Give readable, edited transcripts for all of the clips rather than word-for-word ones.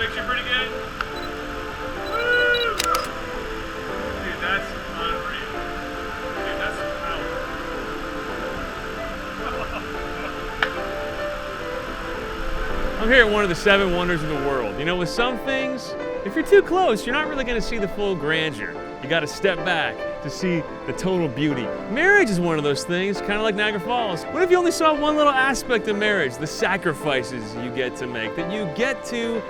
picture pretty good? Woo! Dude, that's unreal. Dude, that's power. I'm here at one of the 7 wonders of the world. You know, with some things, if you're too close, you're not really going to see the full grandeur. You got to step back to see the total beauty. Marriage is one of those things, kind of like Niagara Falls. What if you only saw one little aspect of marriage, the sacrifices you get to make, that you get to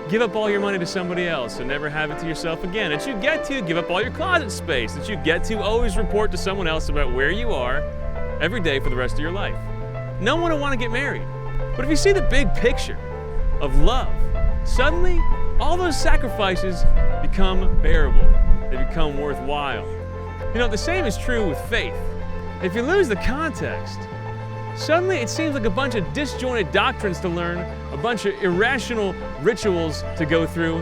give up all your money to somebody else and never have it to yourself again, that you get to give up all your closet space, that you get to always report to someone else about where you are every day for the rest of your life. No one would want to get married. But if you see the big picture of love, suddenly all those sacrifices become bearable. They become worthwhile. You know, the same is true with faith. If you lose the context, suddenly it seems like a bunch of disjointed doctrines to learn, a bunch of irrational rituals to go through,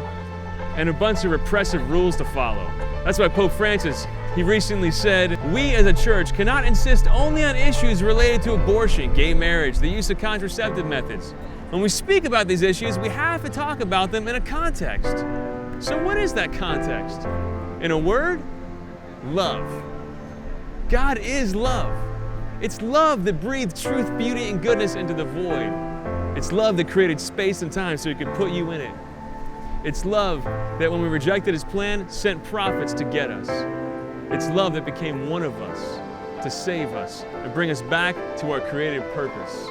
and a bunch of repressive rules to follow. That's why Pope Francis, he recently said, we as a church cannot insist only on issues related to abortion, gay marriage, the use of contraceptive methods. When we speak about these issues, we have to talk about them in a context. So what is that context? In a word, love. God is love. It's love that breathed truth, beauty, and goodness into the void. It's love that created space and time so He could put you in it. It's love that when we rejected His plan, sent prophets to get us. It's love that became one of us to save us and bring us back to our creative purpose.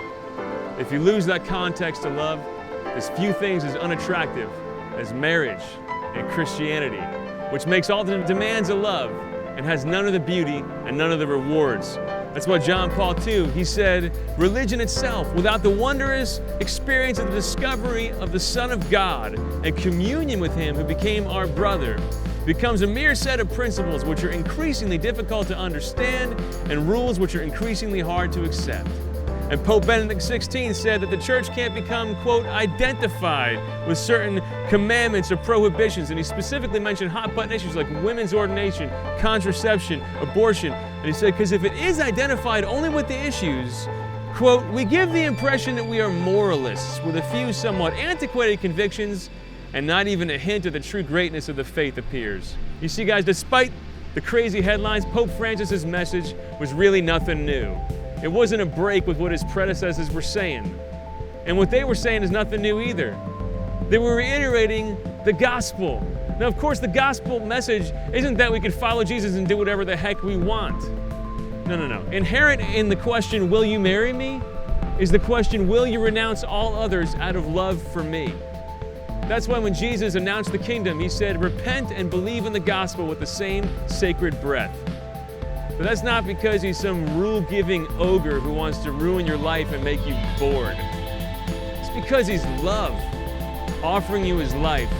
If you lose that context to love, there's few things as unattractive as marriage and Christianity, which makes all the demands of love and has none of the beauty and none of the rewards. That's why John Paul II, he said, religion itself, without the wondrous experience of the discovery of the Son of God and communion with Him who became our brother, becomes a mere set of principles which are increasingly difficult to understand and rules which are increasingly hard to accept. And Pope Benedict XVI said that the church can't become, quote, identified with certain commandments or prohibitions. And he specifically mentioned hot-button issues like women's ordination, contraception, abortion. And he said, because if it is identified only with the issues, quote, we give the impression that we are moralists with a few somewhat antiquated convictions and not even a hint of the true greatness of the faith appears. You see, guys, despite the crazy headlines, Pope Francis's message was really nothing new. It wasn't a break with what his predecessors were saying. And what they were saying is nothing new either. They were reiterating the gospel. Now, of course, the gospel message isn't that we can follow Jesus and do whatever the heck we want. No. Inherent in the question, will you marry me, is the question, will you renounce all others out of love for me? That's why when Jesus announced the kingdom, He said, repent and believe in the gospel with the same sacred breath. But that's not because He's some rule-giving ogre who wants to ruin your life and make you bored. It's because He's love, offering you His life,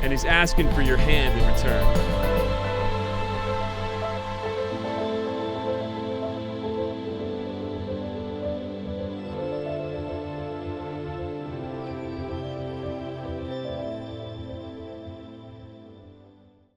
and He's asking for your hand in return.